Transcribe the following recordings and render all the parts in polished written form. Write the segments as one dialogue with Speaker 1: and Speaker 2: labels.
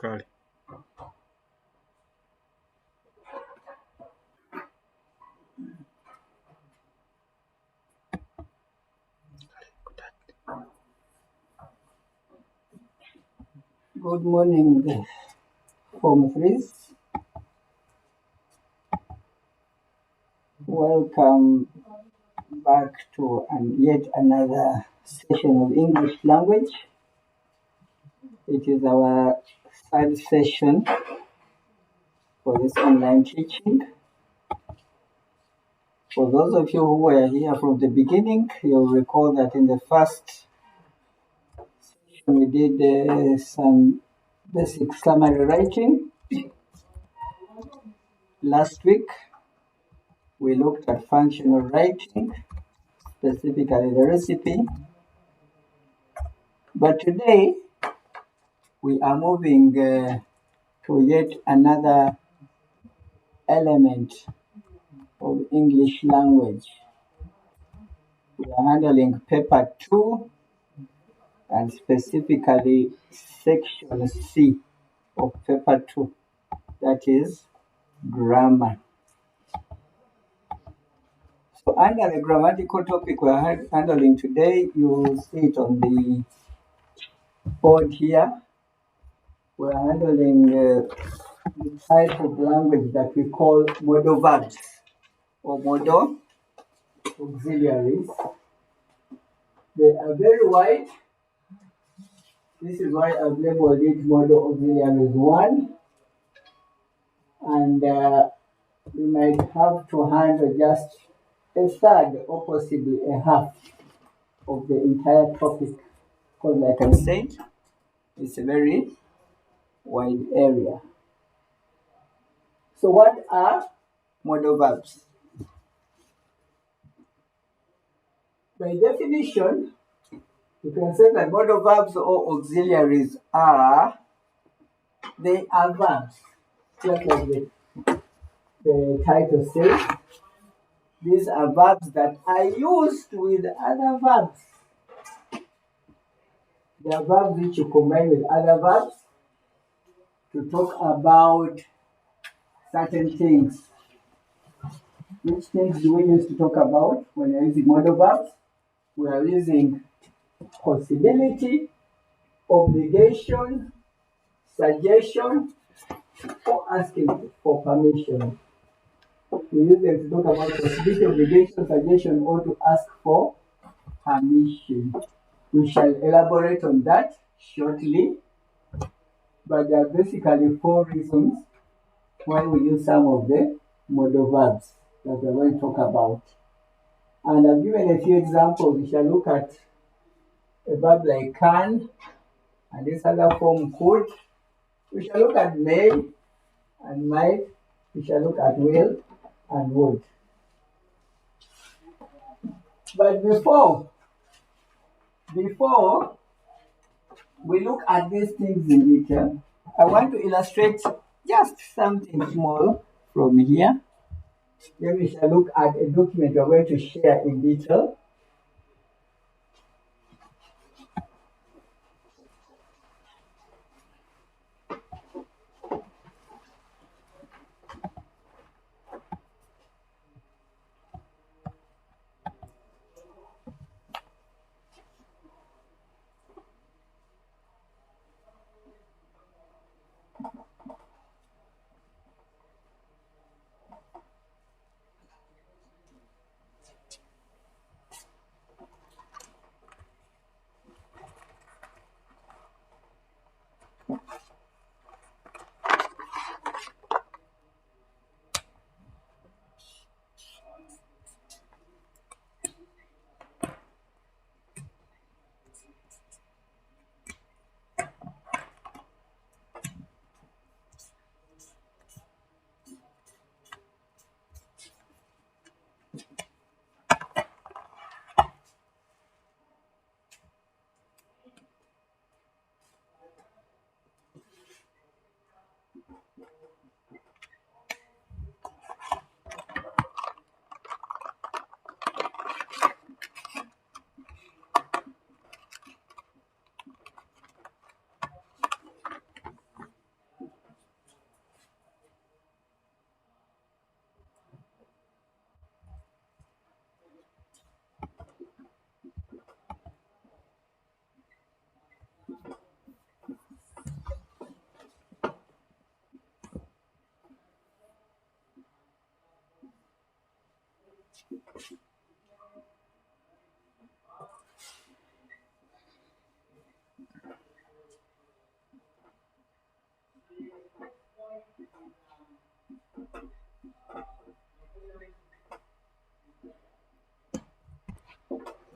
Speaker 1: Kali.
Speaker 2: Good morning, Form 3s. Welcome back to yet another session of English language. It is our third session for this online teaching. For those of you who were here from the beginning, you'll recall that in the first session we did some basic summary writing. Last week we looked at functional writing, specifically the recipe. But today we are moving to yet another element of English language. We are handling paper 2 and specifically section C of paper 2, that is grammar. So under the grammatical topic we are handling today, you will see it on the board here. We are handling the type of language that we call modal verbs or modal auxiliaries. They are very wide. This is why I've labeled it modal auxiliaries 1. And we might have to handle just a third or possibly a half of the entire topic. Because like I said, it's a very wide area. So what are modal verbs? By definition, you can say that modal verbs or auxiliaries are verbs, just like the title says. These are verbs that are used with other verbs. They are verbs which you combine with other verbs to talk about certain things. Which things do we use to talk about when we're using modal verbs? We are using possibility, obligation, suggestion, or asking for permission. We use them to talk about possibility, obligation, suggestion, or to ask for permission. We shall elaborate on that shortly, but there are basically 4 reasons why we use some of the modal verbs that we're going to talk about. And I've given a few examples. We shall look at a verb like can, and this other form could. We shall look at may and might. We shall look at will and would. But before we look at these things in detail, I want to illustrate just something small from here. Then we shall look at a document we're going to share in detail.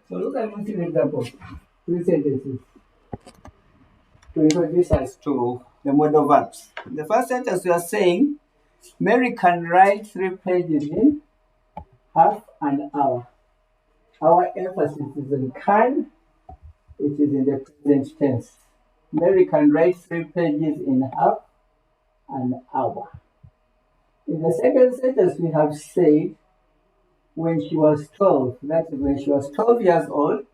Speaker 2: So look at one example. 3 sentences to introduce us to the modal verbs. In the first sentence, we are saying Mary can write 3 pages in half an hour. Our emphasis is in can, which is in the present tense. Mary can write 3 pages in half an hour. In the second sentence, we have said when she was 12, that is when she was 12 years old,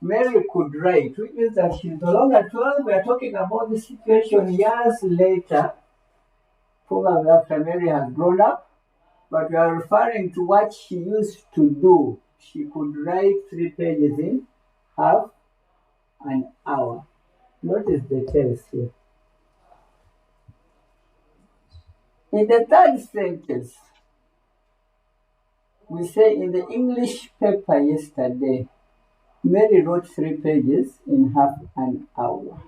Speaker 2: Mary could write, which means that she's no longer 12. We are talking about the situation years later, probably after Mary has grown up, but we are referring to what she used to do. She could write 3 pages in half an hour. Notice the tense here. In the third sentence, we say in the English paper yesterday, Mary wrote 3 pages in half an hour.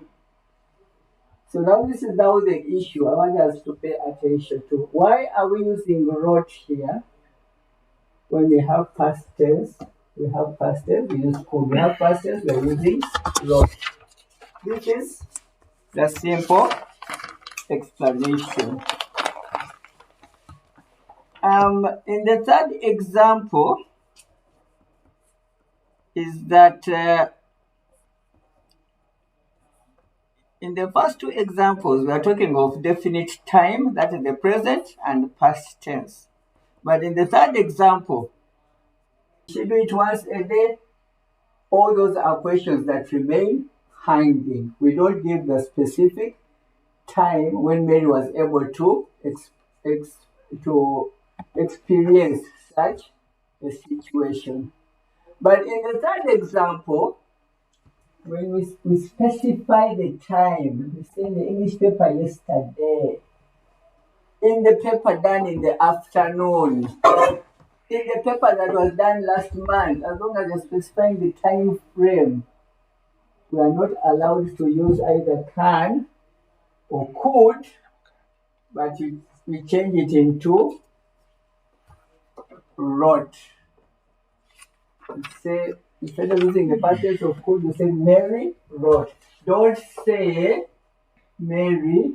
Speaker 2: So now this is now the issue I want us to pay attention to. Why are we using wrote here? When we have past tense, we have past tense, we use could. We have past tense, we are using wrote. This is the simple explanation. In the third example is that in the first 2 examples, we are talking of definite time, that is the present, and past tense. But in the third example, she do it once a day. All those are questions that remain hanging. We don't give the specific time when Mary was able to experience such a situation. But in the third example, when we specify the time, we say in the English paper yesterday, in the paper done in the afternoon, in the paper that was done last month, as long as you're specifying the time frame, we are not allowed to use either can or could, but we change it into wrote. We say, instead of using the past tense of could, you say Mary wrote. Don't say Mary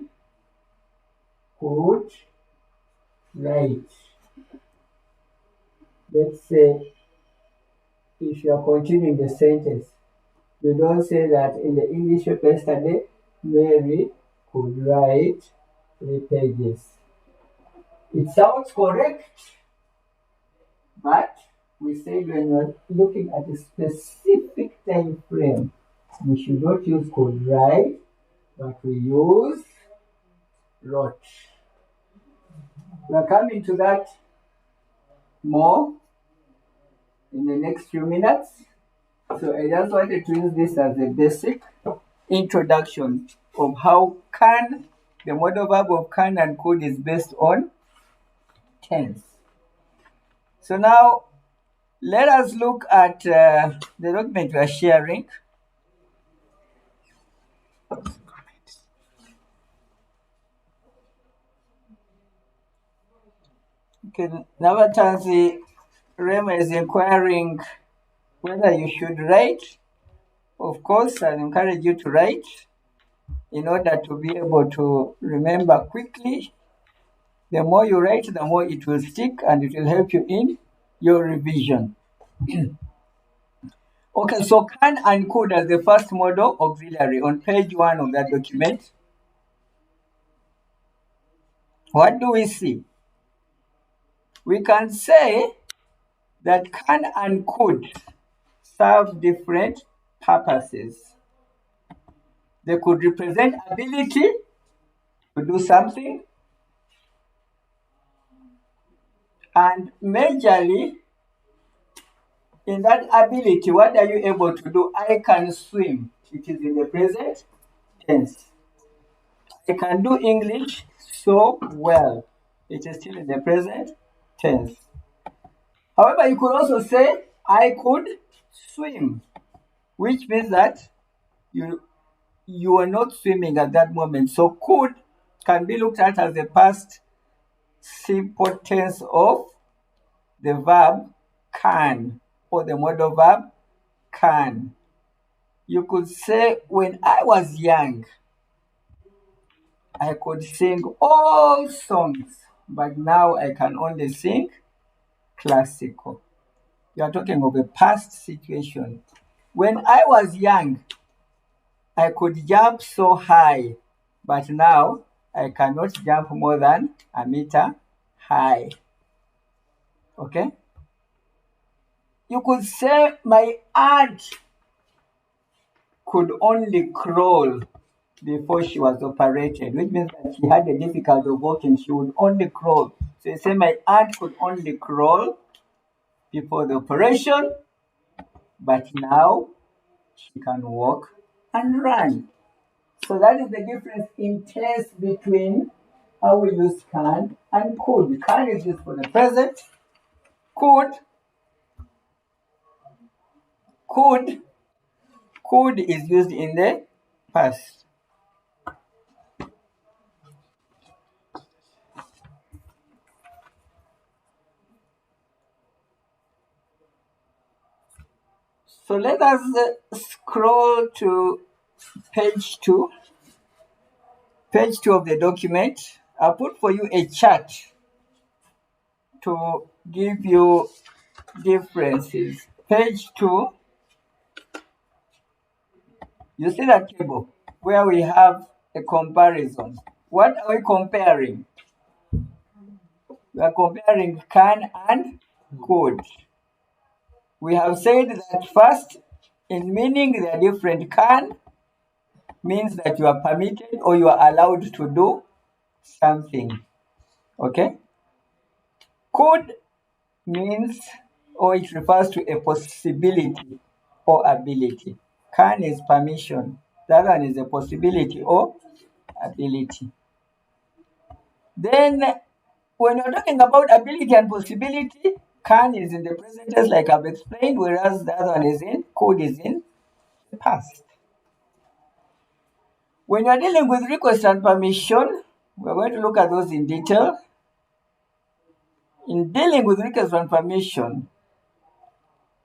Speaker 2: could write. Let's say, if you are continuing the sentence, you don't say that in the English paper yesterday, Mary could write 3 pages. It sounds correct, but we say when you're looking at a specific time frame, we should not use could write, but we use wrote. We are coming to that more in the next few minutes. So I just wanted to use this as a basic introduction of how can, the modal verb of can and could is based on tense. So now let us look at the document we are sharing. Okay, Navatanzi Rema is inquiring whether you should write. Of course, I encourage you to write in order to be able to remember quickly. The more you write, the more it will stick and it will help you in your revision. Okay, so can and could as the first modal auxiliary on page 1 of that document. What do we see? We can say that can and could serve different purposes. They could represent ability to do something, and majorly in that ability, what are you able to do? I can swim. It is in the present tense. I can do English so well. It is still in the present tense. However, you could also say, I could swim, which means that you are not swimming at that moment. So could can be looked at as the past simple tense of the verb can or the modal verb can. You could say, when I was young, I could sing all songs, but now I can only sing classical. You are talking of a past situation. When I was young, I could jump so high, but now I cannot jump more than a meter high. Okay? You could say, my aunt could only crawl before she was operated, which means that she had a difficulty of walking. She would only crawl. So you say, my aunt could only crawl before the operation, but now she can walk and run. So that is the difference in tense between how we use can and could. Can is used for the present. Could could could is used in the past. So let us scroll to page 2. Page 2 of the document. I'll put for you a chart to give you differences. Page 2, you see that table where we have a comparison. What are we comparing? We are comparing can and could. We have said that first, in meaning they are different. Can means that you are permitted or you are allowed to do something. Okay? Could means or it refers to a possibility or ability. Can is permission. The other one is a possibility or ability. Then, when you're talking about ability and possibility, can is in the present tense, like I've explained, whereas the other one is in could is in the past. When you're dealing with request and permission, we're going to look at those in detail. In dealing with request and permission,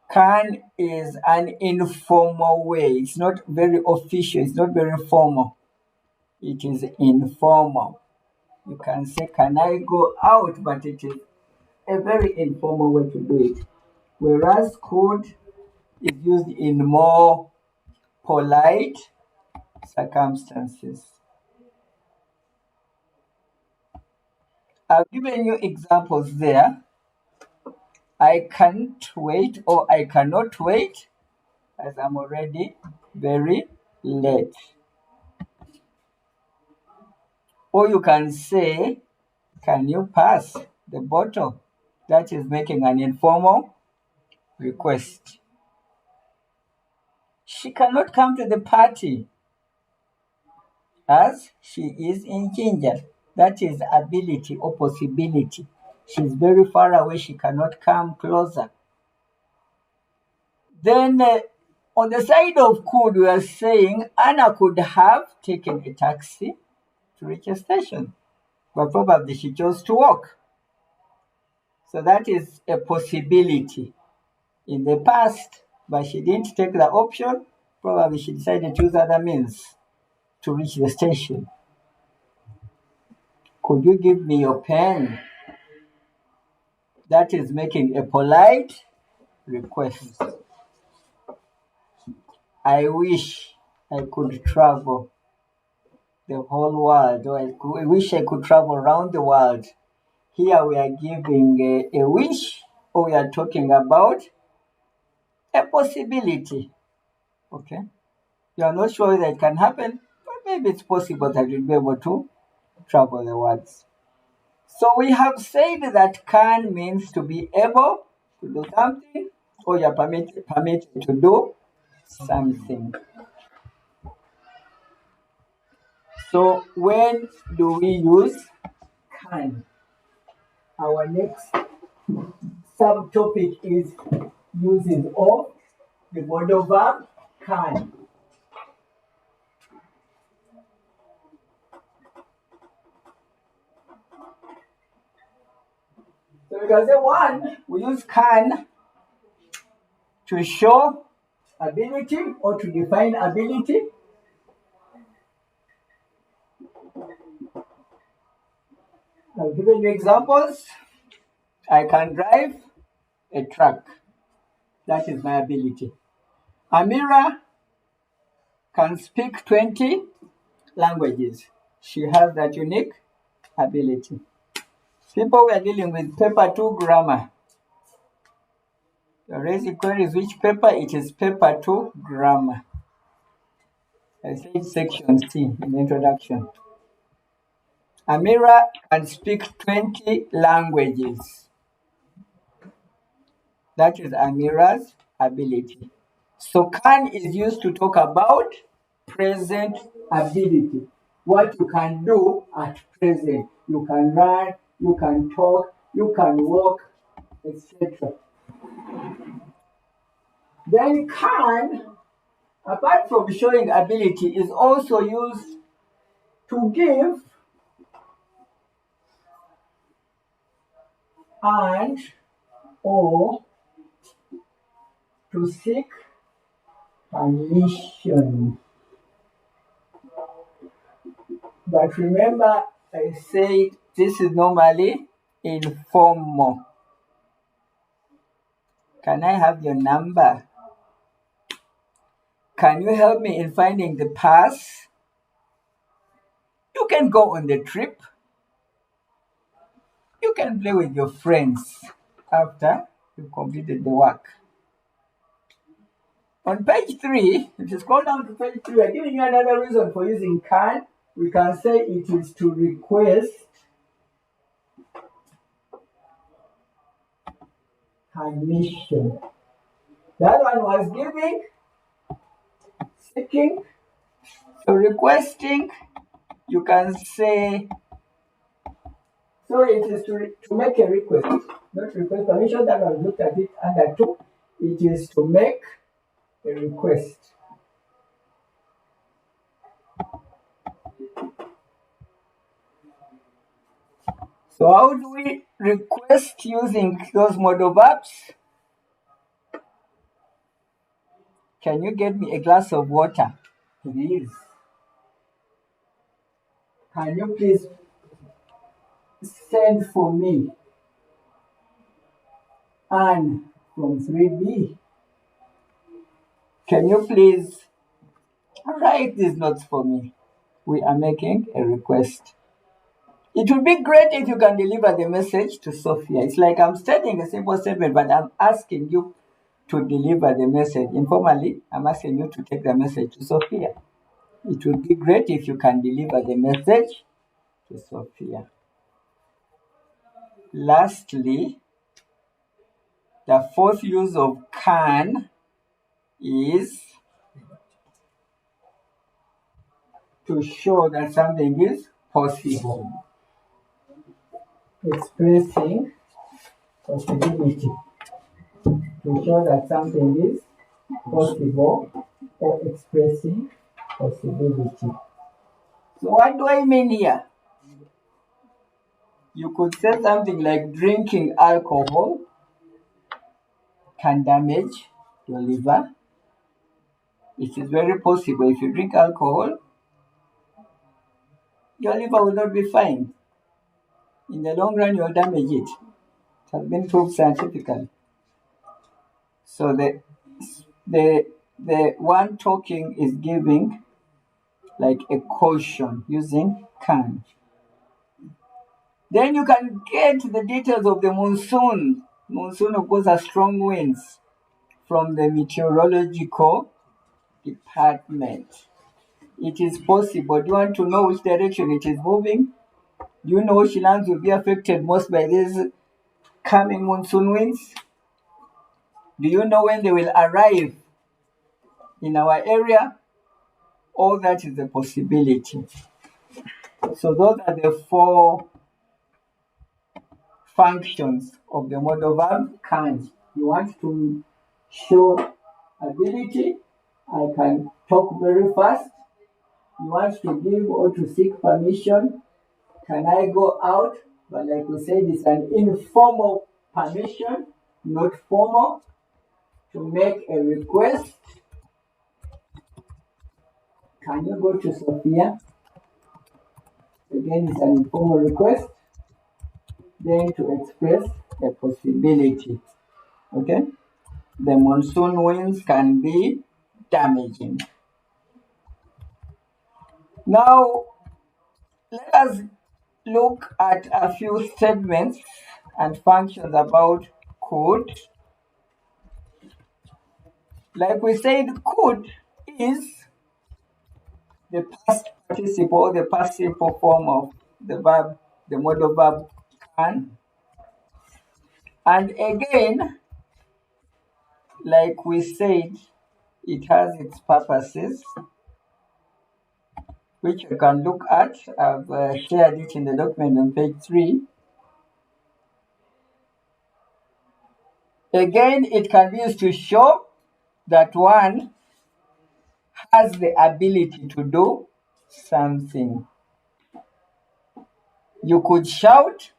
Speaker 2: can is an informal way. It's not very official. It's not very formal. It is informal. You can say, can I go out? But it is a very informal way to do it. Whereas could is used in more polite circumstances. I've given you examples there. I can't wait or I cannot wait as I'm already very late. Or you can say, can you pass the bottle? That is making an informal request. She cannot come to the party as she is in Ginger. That is ability or possibility. She's very far away. She cannot come closer. Then on the side of could, we are saying Anna could have taken a taxi to reach a station, but probably she chose to walk. So that is a possibility in the past, but she didn't take the option. Probably she decided to use other means to reach the station. Could you give me your pen? That is making a polite request. I wish I could travel the whole world, or I wish I could travel around the world. Here we are giving a wish, or we are talking about a possibility. Okay? You are not sure whether it can happen, but maybe it's possible that you'll be able to travel the world. So we have said that can means to be able to do something, or you are permitted to do something. So when do we use can? Our next subtopic is uses of the modal verb can. So we can say one, we use can to show ability or to define ability. I've given you examples. I can drive a truck. That is my ability. Amira can speak 20 languages. She has that unique ability. People we are dealing with paper 2 grammar. The raising query is which paper? It is paper 2 grammar. I said section C in the introduction. Amira can speak 20 languages. That is Amira's ability. So can is used to talk about present ability. What you can do at present. You can run, you can talk, you can walk, etc. Then can, apart from showing ability, is also used to give and or to seek permission. But remember, I said this is normally informal. Can I have your number? Can you help me in finding the pass? You can go on the trip. You can play with your friends after you've completed the work. On page 3, if you scroll down to page 3, I'm giving you another reason for using can. We can say it is to request permission. The other one was giving, seeking. So requesting, you can say, so it is to make a request, not request permission. That I looked at it under 2. It is to make a request. So how do we request using those modal verbs? Can you get me a glass of water, please? Can you please send for me Anne from 3B? Can you please write these notes for me? We are making a request. It would be great if you can deliver the message to Sophia. It's like I'm stating a simple statement, but I'm asking you to deliver the message. Informally, I'm asking you to take the message to Sophia. It would be great if you can deliver the message to Sophia. Lastly, the fourth use of can is to show that something is possible. Expressing possibility. To show that something is possible or expressing possibility. So what do I mean here? You could say something like drinking alcohol can damage your liver. It is very possible if you drink alcohol, your liver will not be fine. In the long run, you'll damage it. It has been proved scientifically. So the one talking is giving like a caution using can. Then you can get the details of the monsoon. Monsoon, of course, has strong winds from the meteorological department. It is possible. Do you want to know which direction it is moving? Do you know which lands will be affected most by these coming monsoon winds? Do you know when they will arrive in our area? All that is a possibility. So those are the functions of the modal verb can. You want to show ability, I can talk very fast. You want to give or to seek permission, can I go out? But like we said, it's an informal permission, not formal. To make a request, can you go to Sophia? Again, it's an informal request. Then to express a possibility. Okay? The monsoon winds can be damaging. Now, let us look at a few statements and functions about could. Like we said, could is the past participle, the past simple form of the verb, the modal verb can. And again, like we said, it has its purposes, which you can look at. I've shared it in the document on page 3. Again, it can be used to show that one has the ability to do something. You could shout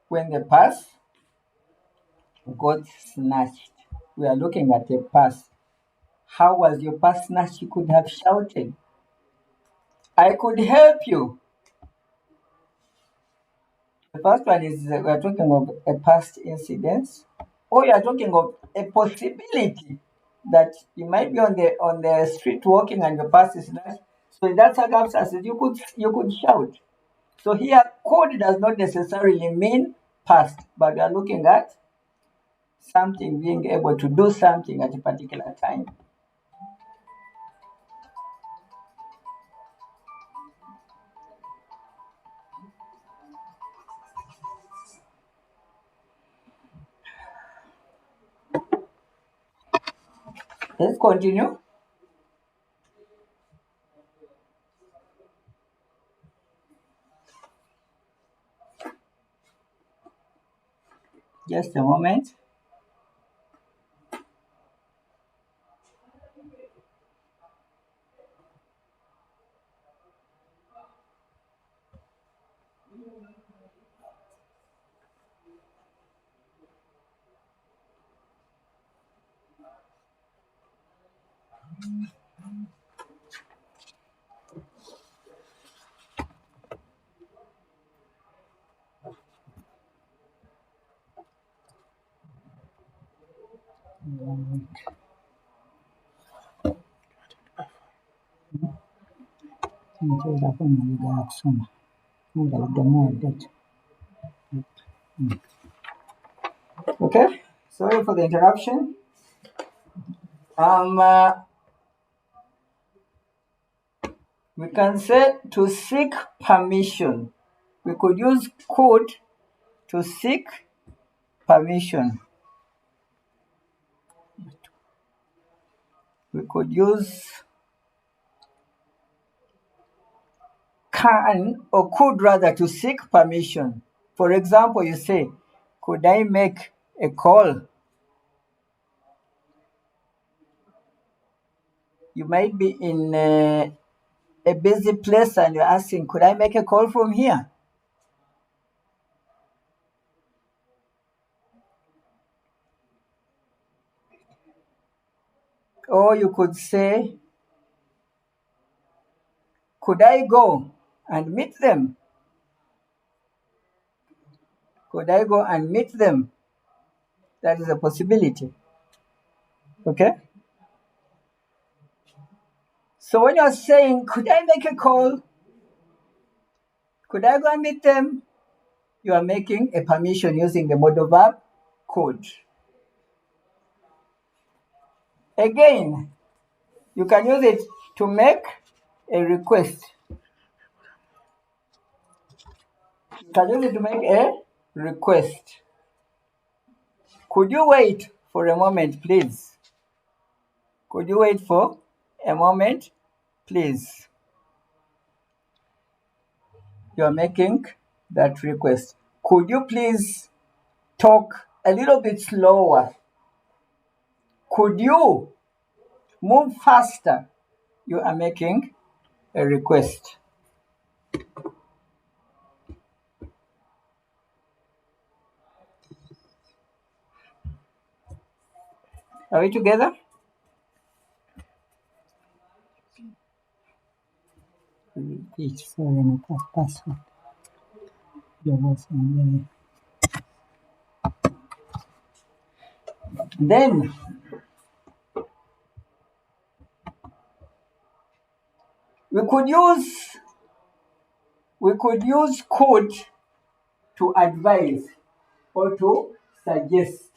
Speaker 2: when the purse got snatched. We are looking at a purse. How was your purse snatched? You could have shouted. I could help you. The first one is we are talking of a past incident, or you are talking of a possibility that you might be on the street walking and your purse is snatched. So in that circumstances, you could shout. So here, could does not necessarily mean past, but we are looking at something being able to do something at a particular time. Let's continue. Just a moment. Okay, sorry for the interruption. We can say to seek permission. We could use could to seek permission. We could use can or could rather to seek permission. For example, you say, could I make a call? You might be in a busy place and you're asking, could I make a call from here? Or you could say, could I go and meet them? Could I go and meet them? That is a possibility. Okay? So when you're saying, could I make a call? Could I go and meet them? You are making a permission using the modal verb could. Again, you can use it to make a request. You can use it to make a request. Could you wait for a moment, please? Could you wait for a moment, please? You are making that request. Could you please talk a little bit slower? Could you move faster? You are making a request. Are we together? Then we could use could to advise or to suggest,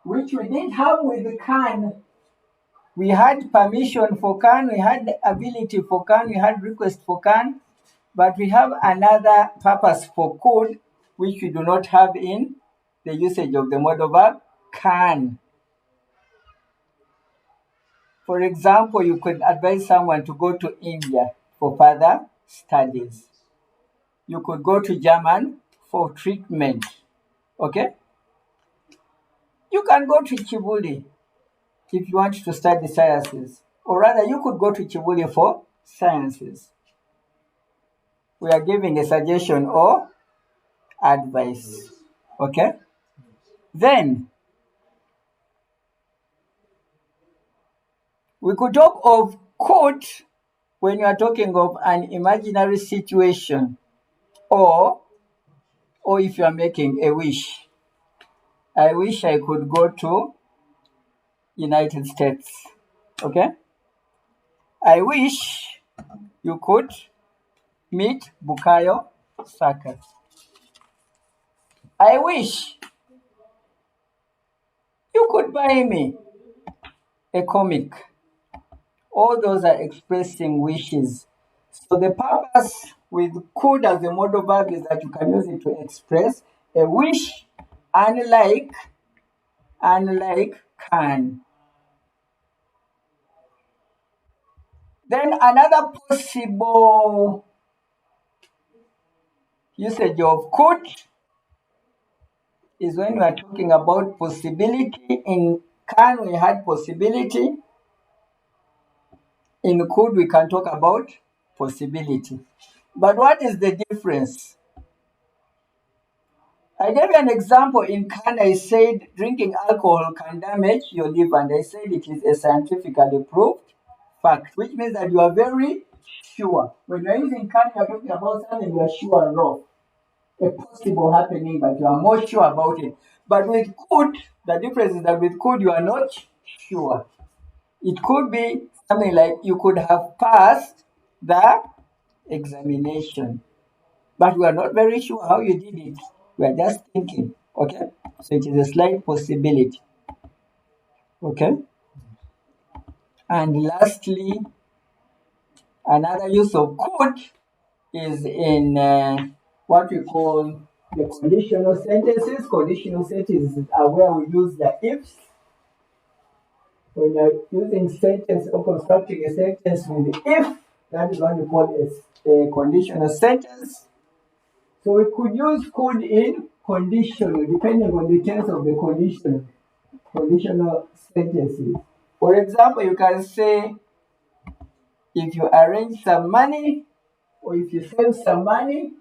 Speaker 2: which we didn't have with can. We had permission for can, we had the ability for can, we had request for can, but we have another purpose for could, which we do not have in the usage of the modal verb can. For example, you could advise someone to go to India for further studies. You could go to German for treatment. Okay? You can go to Chibuli if you want to study sciences. Or rather, you could go to Chibuli for sciences. We are giving a suggestion or advice. Okay? Then, we could talk of could when you are talking of an imaginary situation, or if you are making a wish. I wish I could go to United States. Okay? I wish you could meet Bukayo Saka. I wish you could buy me a comic. All those are expressing wishes. So the purpose with could as a modal verb is that you can use it to express a wish, unlike can. Then another possible usage of could is when we are talking about possibility. In can, we had possibility. In could, we can talk about possibility. But what is the difference? I gave you an example. In can, I said drinking alcohol can damage your liver, and I said it is a scientifically proved fact, which means that you are very sure. When you are using can, you are talking about something you are sure of, a possible happening, but you are more sure about it. But with could, the difference is that with could, you are not sure. It could be something like you could have passed the examination, but we are not very sure how you did it. We are just thinking, okay? So it is a slight possibility, okay? And lastly, another use of could is in what we call the conditional sentences. Conditional sentences are where we use the ifs. When you're using sentence or constructing a sentence with if, that is what we call a conditional sentence. So we could use could in conditional, depending on the tense of the conditional sentences. For example, you can say, if you arrange some money, or if you save some money,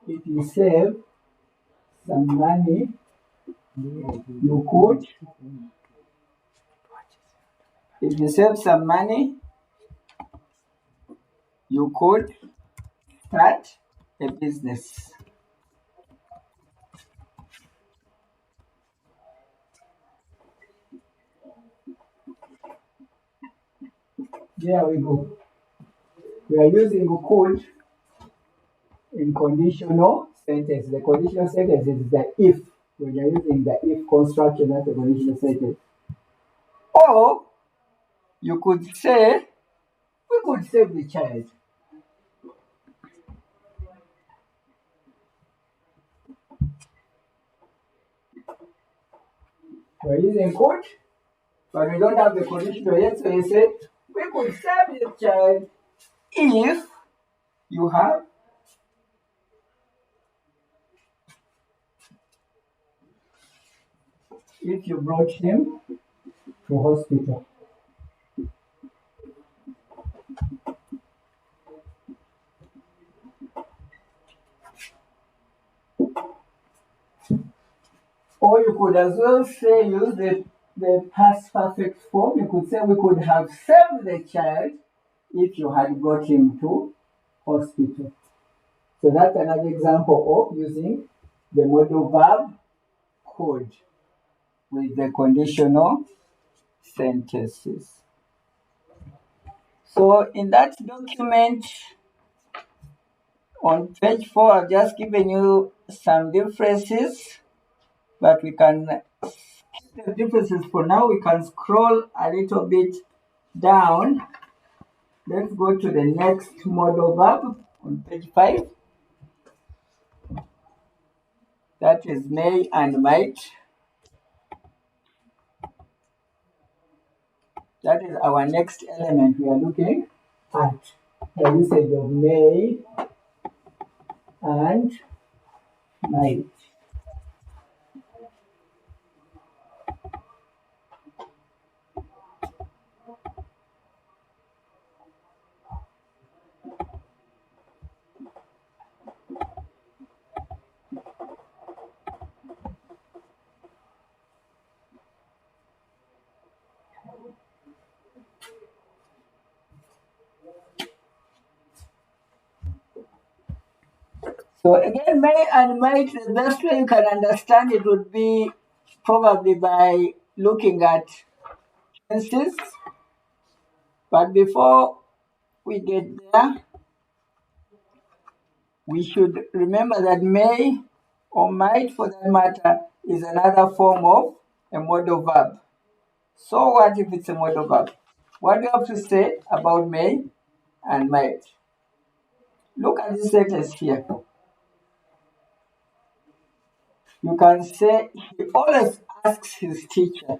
Speaker 2: if you save some money, you could, if you save some money, you could start a business. There we go. We are using could in conditional sentence. The conditional sentence is the if. When you're using the if construction, that's a conditional sentence. Or you could say, we could save the child. We're using could, but we don't have the conditional yet, so you say, we could save the child if you have if you brought him to hospital. Or you could as well say, use the past perfect form. You could say, we could have saved the child if you had brought him to hospital. So that's another example of using the modal verb code with the conditional sentences. So in that document on page 4, I've just given you some differences, but we can skip the differences for now. We can scroll a little bit down. Let's go to the next modal verb on page 5. That is may and might. That is our next element we are looking at. The usage of may and might. So again, may and might, the best way you can understand it would be probably by looking at tenses. But before we get there, we should remember that may or might, for that matter, is another form of a modal verb. So what if it's a modal verb? What do you have to say about may and might? Look at this sentence here. You can say he always asks his teacher.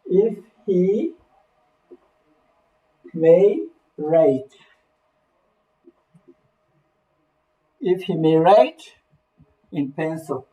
Speaker 2: If he may write. If he may write in pencil.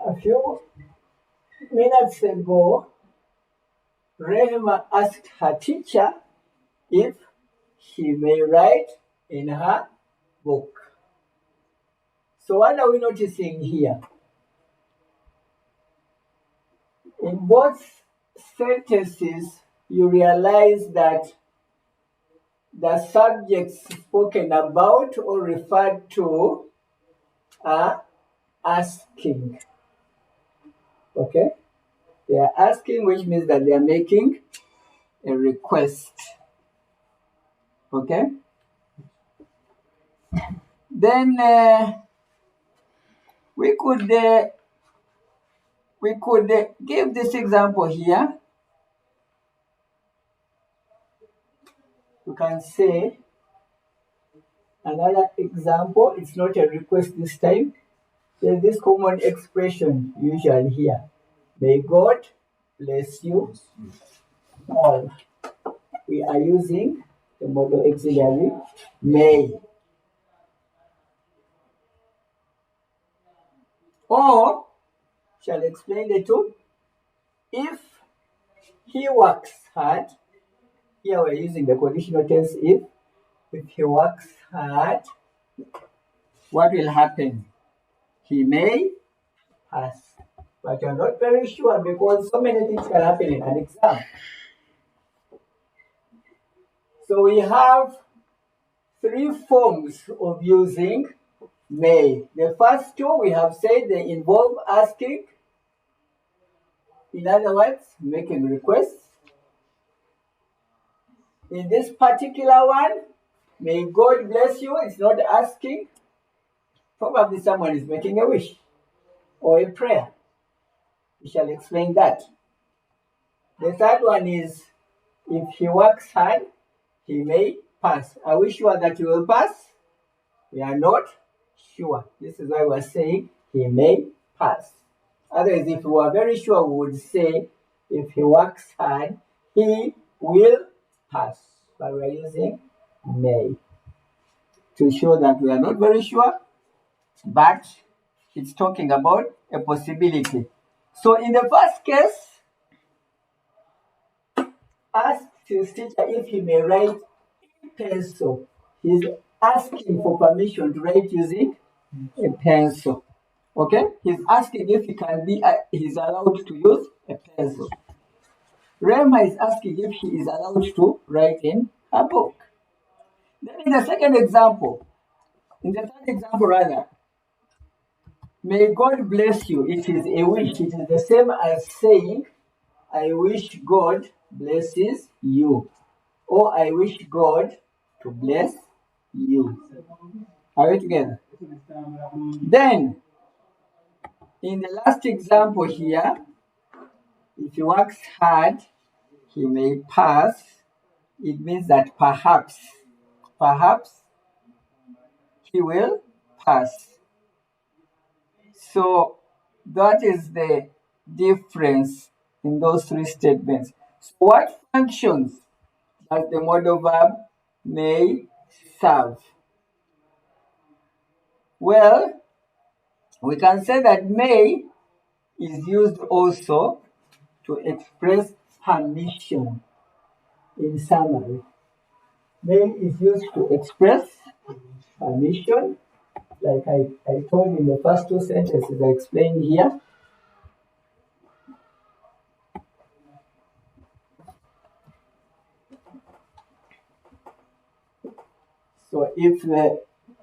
Speaker 2: A few minutes ago, Rehema asked her teacher if she may write in her book. So what are we noticing here? In both sentences, you realize that the subjects spoken about or referred to are asking. Okay? They are asking, which means that they are making a request. Okay? Then we could give this example here. You can say another example. It's not a request this time. There's this common expression usually here. May God bless you all. We are using the modal auxiliary may. Or, shall I explain the two? If he works hard, here we're using the conditional tense if he works hard, what will happen? He may pass. But you're not very sure because so many things can happen in an exam. So we have three forms of using may. The first two we have said they involve asking. In other words, making requests. In this particular one, may God bless you, it's not asking. Probably someone is making a wish or a prayer. We shall explain that. The third one is, if he works hard, he may pass. Are we sure that he will pass? We are not sure. This is why we're saying he may pass. Otherwise, if we were very sure, we would say, if he works hard, he will pass. But we are using may to show that we are not very sure, but it's talking about a possibility. So in the first case, ask his teacher if he may write in pencil. He's asking for permission to write using a pencil. Okay? He's asking if he's allowed to use a pencil. Rema is asking if she is allowed to write in her book. Then in the third example rather, may God bless you. It is a wish. It is the same as saying, I wish God blesses you. Or I wish God to bless you. Are we together? Then, in the last example here, if he works hard, he may pass. It means that perhaps he will pass. So that is the difference in those three statements. So what functions does the modal verb may serve? Well, we can say that may is used also to express permission. In summary, may is used to express permission, like I told in the first two sentences I explained here. So if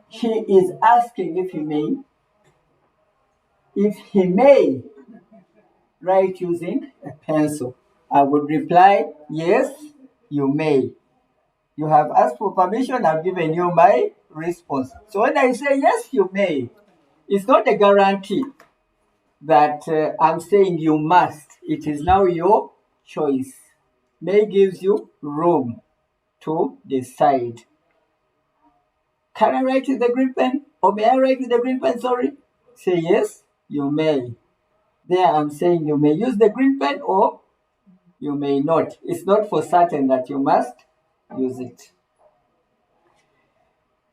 Speaker 2: he is asking if he may write using a pencil, I would reply, yes, you may. You have asked for permission, I've given you my response. So when I say yes, you may, it's not a guarantee that I'm saying you must. It is now your choice. May gives you room to decide. Can I write with the green pen? Or may I write with the green pen? Sorry. Say yes, you may. There I'm saying you may use the green pen or you may not. It's not for certain that you must use it.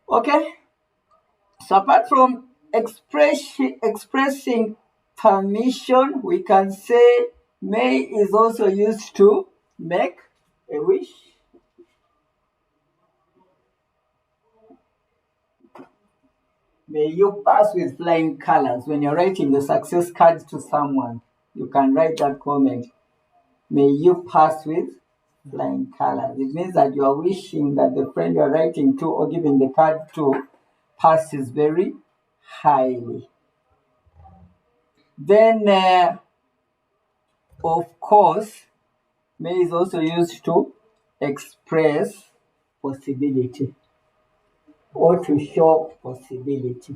Speaker 2: Okay? So apart from expressing permission, we can say may is also used to make a wish. May you pass with flying colors. When you're writing the success card to someone, you can write that comment. May you pass with flying colors. It means that you are wishing that the friend you're writing to or giving the card to passes very highly. Then, of course, may is also used to express possibility or to show possibility.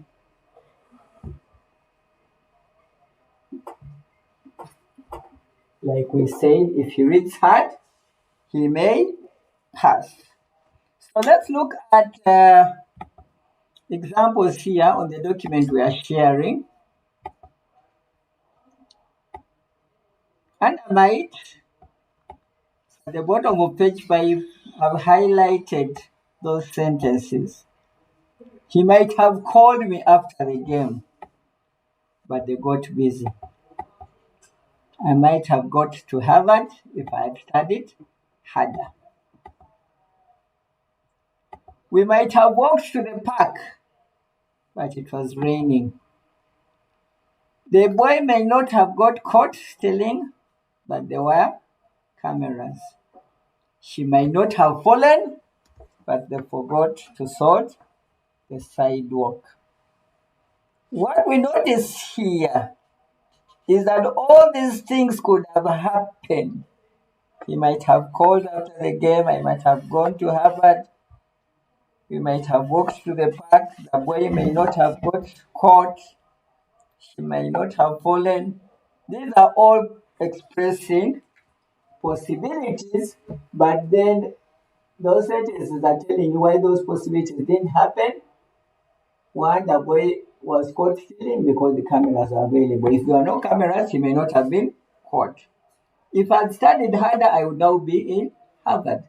Speaker 2: Like we said, if he reads hard, he may pass. So let's look at examples here on the document we are sharing. And I might, at the bottom of page 5, I've highlighted those sentences. He might have called me after the game, but they got busy. I might have got to Harvard if I had studied harder. We might have walked to the park, but it was raining. The boy may not have got caught stealing, but there were cameras. She might not have fallen, but they forgot to salt the sidewalk. What we notice here is that all these things could have happened. He might have called after the game. I might have gone to Harvard. We might have walked to the park. The boy may not have got caught. She may not have fallen. These are all expressing possibilities, but then those sentences are telling you why those possibilities didn't happen. One, the boy was caught stealing because the cameras are available. If there are no cameras, he may not have been caught. If I'd studied harder, I would now be in Harvard.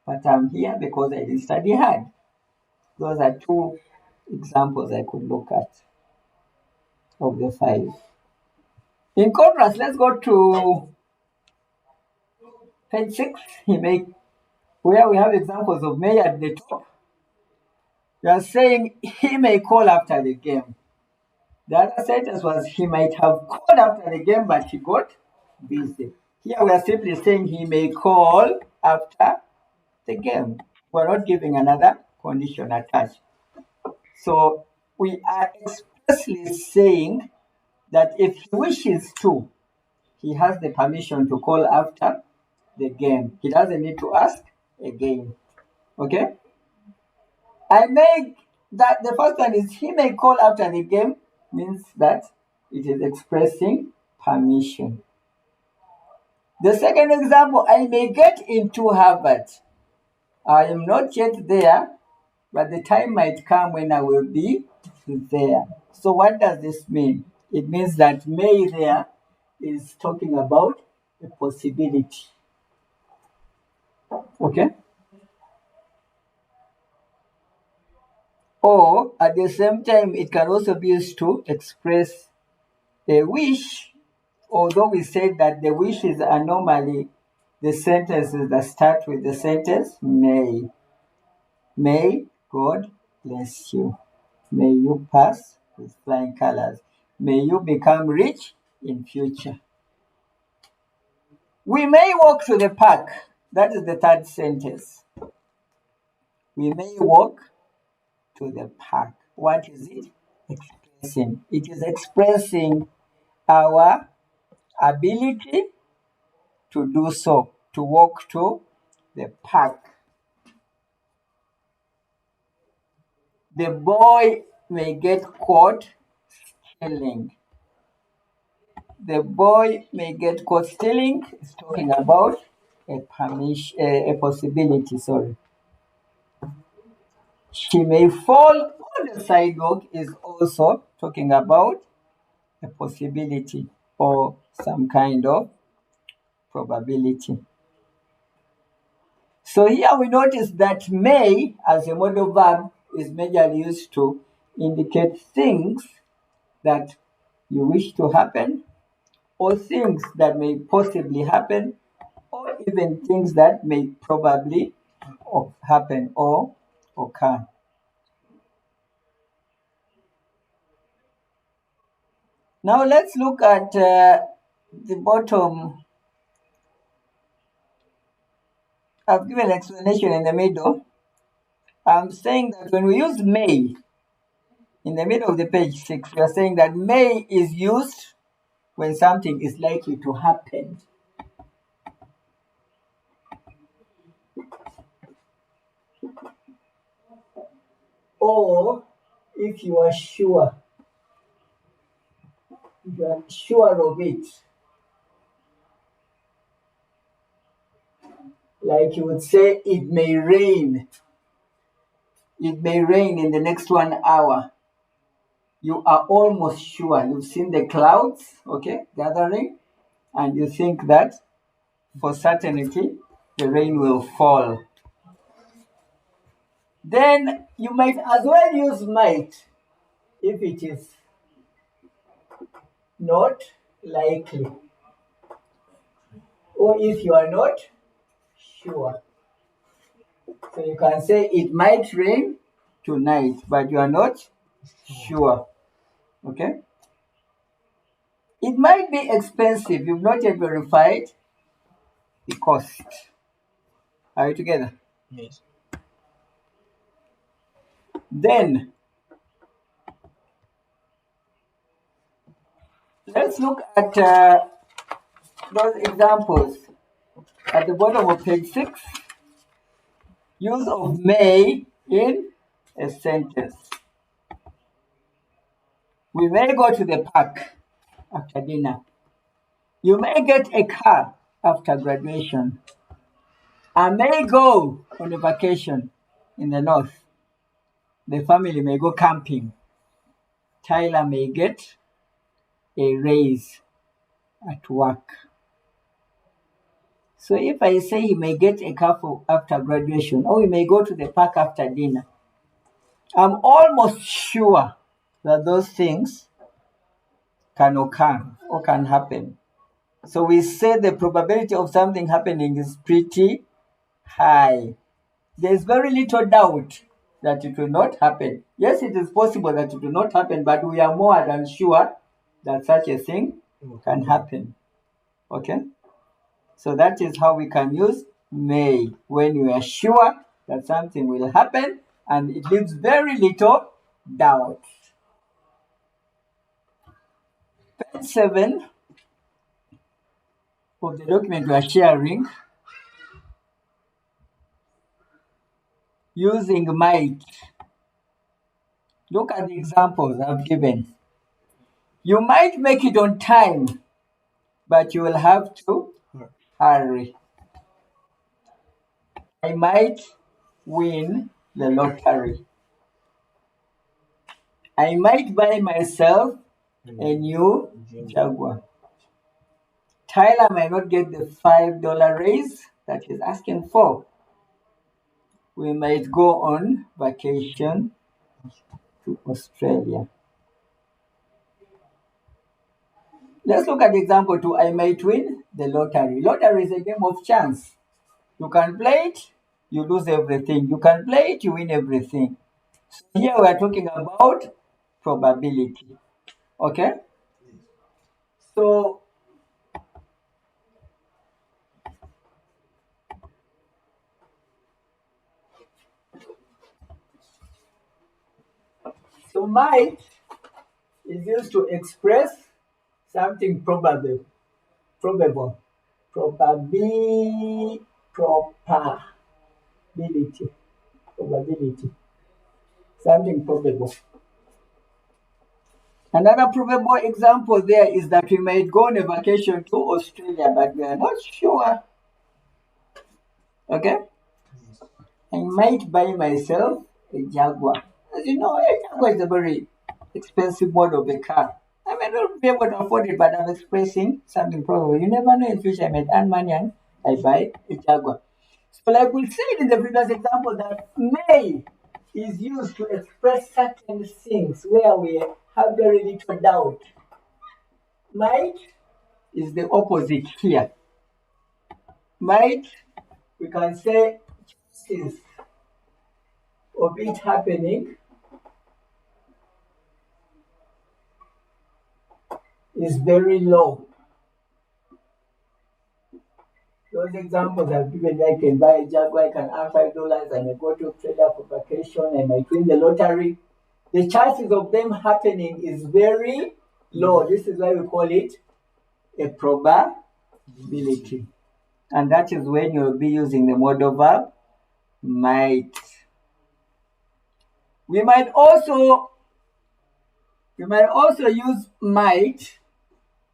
Speaker 2: But I'm here because I didn't study hard. Those are two examples I could look at of the five. In contrast, let's go to page 6. Where we have examples of may at the top. We are saying he may call after the game. The other sentence was he might have called after the game, but he got busy. Here we are simply saying he may call after the game. We're not giving another condition attached. So we are expressly saying that if he wishes to, he has the permission to call after the game. He doesn't need to ask again. Okay? I make that the first one is he may call after the game means that it is expressing permission. The second example, I may get into Harvard. I am not yet there, but the time might come when I will be there. So what does this mean? It means that may there is talking about a possibility. Okay? Or at the same time, it can also be used to express a wish, although we said that the wishes are normally the sentences that start with the sentence may. May God bless you. May you pass with flying colors. May you become rich in future. We may walk to the park. That is the third sentence. We may walk to the park. What is it expressing? It is expressing our ability to do so, to walk to the park. The boy may get caught stealing. The boy may get caught stealing is talking about a possibility, sorry. She may fall on the sidewalk is also talking about a possibility or some kind of probability. So here we notice that may as a modal verb is majorly used to indicate things that you wish to happen or things that may possibly happen or even things that may probably happen or occur. Now let's look at the bottom. I've given an explanation in the middle. I'm saying that when we use may in the middle of the page 6, we are saying that may is used when something is likely to happen. Or if you are sure of it. Like you would say, it may rain. It may rain in the next 1 hour. You are almost sure. You've seen the clouds, okay, gathering, and you think that for certainty the rain will fall. Then you might as well use might if it is not likely, or if you are not sure. So you can say it might rain tonight, but you are not sure. Okay? It might be expensive. You've not yet verified the cost. Are you together?
Speaker 1: Yes.
Speaker 2: Then Let's look at those examples at the bottom of page 6. Use of may in a sentence. We may go to the park after dinner. You may get a car after graduation. I may go on a vacation in the north. The family may go camping. Tyler may get a raise at work. So if I say he may get a car after graduation, or he may go to the park after dinner, I'm almost sure that those things can occur or can happen. So we say the probability of something happening is pretty high. There's very little doubt that it will not happen. Yes, it is possible that it will not happen, but we are more than sure that such a thing can happen. Okay? So that is how we can use may, when we are sure that something will happen and it leaves very little doubt. Page 7 of the document we are sharing, using might. Look at the examples I've given. You might make it on time, but you will have to hurry. I might win the lottery. I might buy myself a new Jaguar. Tyler might not get the $5 raise that he's asking for. We might go on vacation to Australia. Let's look at example 2. I might win the lottery. Lottery is a game of chance. You can play it, you lose everything. You can play it, you win everything. So here we are talking about probability. Okay? So might is used to express something probable. Probability. Something probable. Another probable example there is that we might go on a vacation to Australia, but we are not sure. Okay? I might buy myself a Jaguar. As you know, a Jaguar is a very expensive model of a car. I may not be able to afford it, but I'm expressing something probable. You never know, in future I might earn money and I buy a Jaguar. So like we said in the previous example, that may is used to express certain things where we have very little doubt. Might is the opposite here. Might, we can say, chances of it happening is very low. Those examples I've given, I can buy a Jaguar, I can earn $5, I may go to Australia for vacation, I might win the lottery. The chances of them happening is very low. This is why we call it a probability. And that is when you'll be using the modal verb might. We might also use might,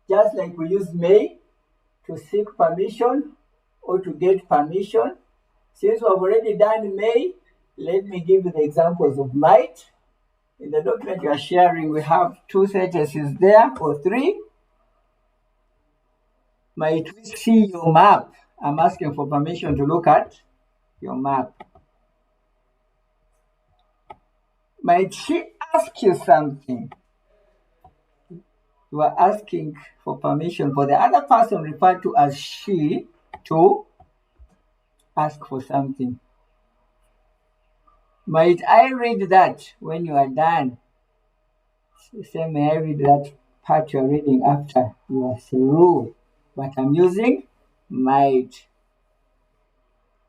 Speaker 2: just like we use may, to seek permission or to get permission. Since we've already done may, let me give you the examples of might. In the document you are sharing, we have 2 sentences there, or 3. Might we see your map? I'm asking for permission to look at your map. Might she ask you something? You are asking for permission for the other person referred to as she to ask for something. Might I read that when you are done? Say, may I read that part you are reading after you are through? But I'm using might.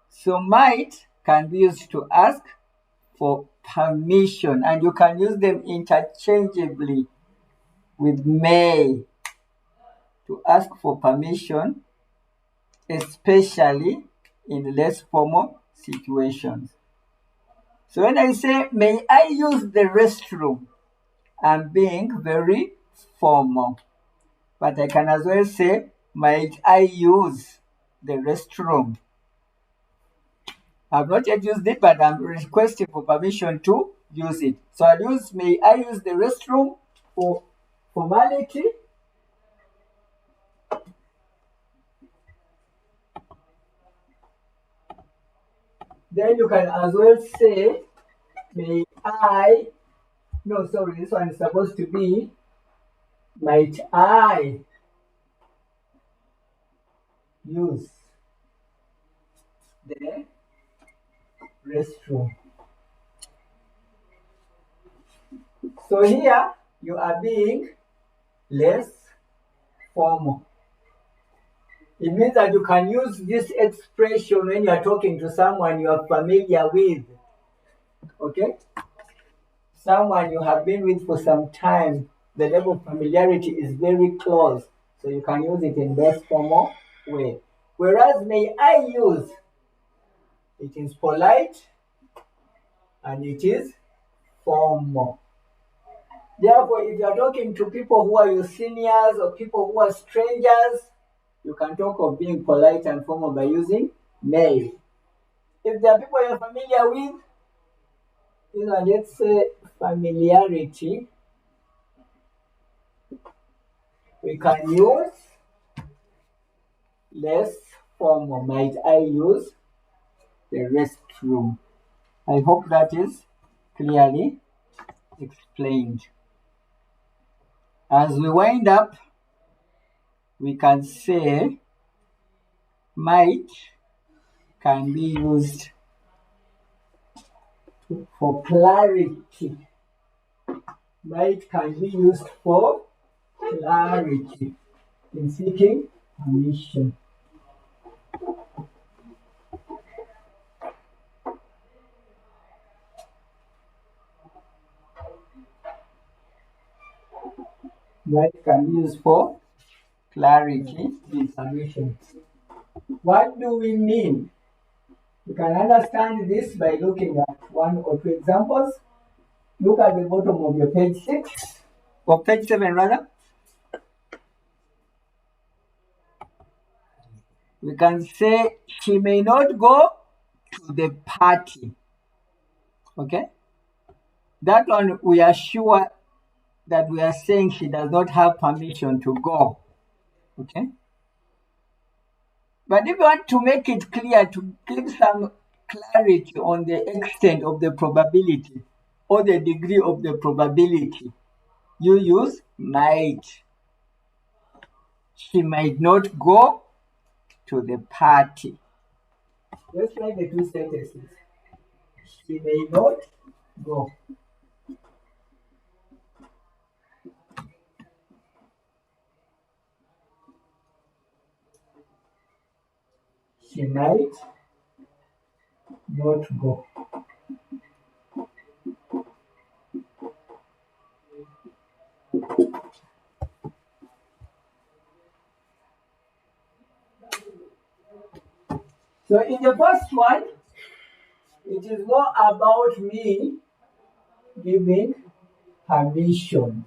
Speaker 2: So might can be used to ask for permission, and you can use them interchangeably with may. to ask for permission, especially in less formal situations. So when I say, may I use the restroom, I'm being very formal. But I can as well say, might I use the restroom? I've not yet used it, but I'm requesting for permission to use it. So I'll use, may I use the restroom for formality? Then you can as well say, may I, no, sorry, this one is supposed to be, might I use the restroom? So here you are being less formal. It means that you can use this expression when you are talking to someone you are familiar with. Okay? Someone you have been with for some time, the level of familiarity is very close. So you can use it in less formal way. Whereas may I use, it is polite and it is formal. Therefore, if you are talking to people who are your seniors or people who are strangers, you can talk of being polite and formal by using may. If there are people you're familiar with, let's say familiarity, we can use less formal. Might I use the restroom? I hope that is clearly explained. As we wind up, we can say might can be used for clarity. Might can be used for clarity in seeking permission. Might can be used for clarity in permission. What do we mean? You can understand this by looking at one or two examples. Look at the bottom of your page 6, or page 7 rather. We can say she may not go to the party. Okay? That one we are sure that we are saying she does not have permission to go. Okay? But if you want to make it clear, to give some clarity on the extent of the probability or the degree of the probability, you use might. She might not go to the party. Let's write the two sentences. She may not go. She might not go. So in the first one, it is more about me giving permission.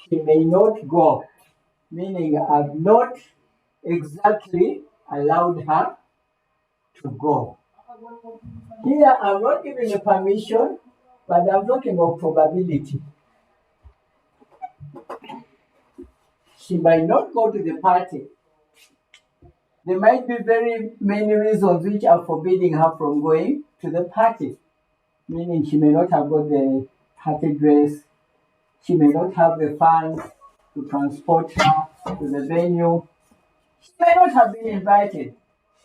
Speaker 2: She may not go, meaning I've not exactly allowed her to go. Here I'm not giving a permission, but I'm talking of probability. She might not go to the party. There might be very many reasons which are forbidding her from going to the party, meaning she may not have got the party dress, she may not have the funds to transport her to the venue, she may not have been invited.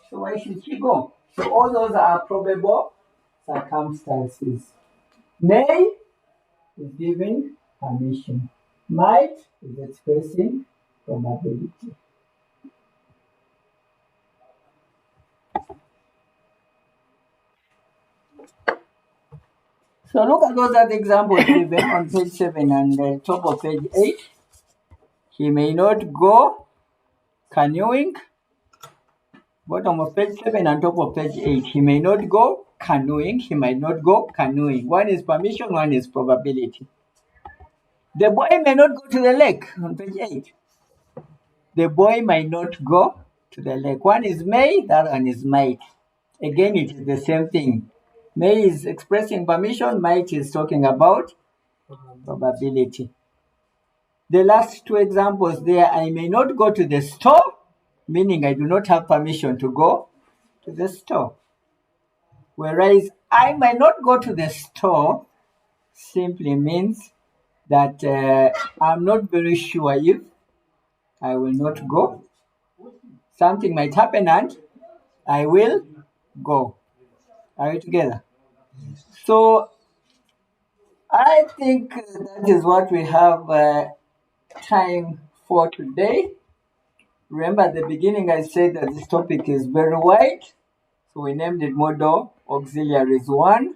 Speaker 2: So why should she go? So all those are probable circumstances. May is giving permission. Might is expressing probability. So look at those other examples given on page 7 and top of page 8. He may not go canoeing. Bottom of page 7 and top of page 8. He may not go canoeing. He might not go canoeing. One is permission, one is probability. The boy may not go to the lake on page 8. The boy might not go to the lake. One is may, that one is might. Again, it is the same thing. May is expressing permission, might is talking about probability. The last two examples there, I may not go to the store, meaning I do not have permission to go to the store. Whereas I might not go to the store simply means that I'm not very sure if I will not go. Something might happen and I will go. Are we together? So I think that is what we have time for today. Remember at the beginning I said that this topic is very wide. So we named it Model Auxiliaries 1.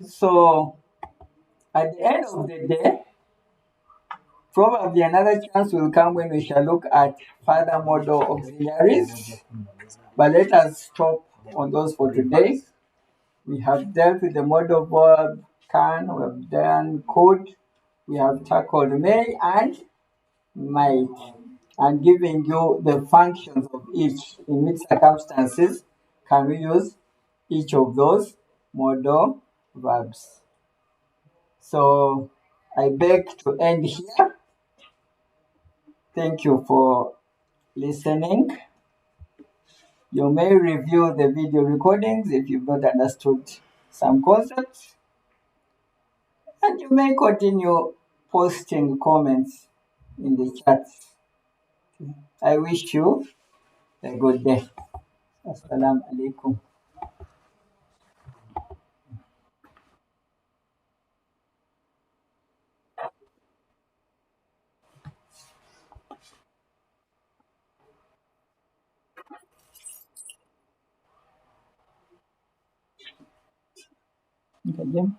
Speaker 2: So at the end of the day, probably another chance will come when we shall look at further model auxiliaries. But let us stop on those for today. We have dealt with the model verb can, we have done could, we have tackled may and might, and giving you the functions of each, in which circumstances can we use each of those modal verbs. So I beg to end here. Thank you for listening. You may review the video recordings if you've not understood some concepts, and you may continue posting comments in the chats. I wish you a good day. Assalamu alaikum. Okay, Jim.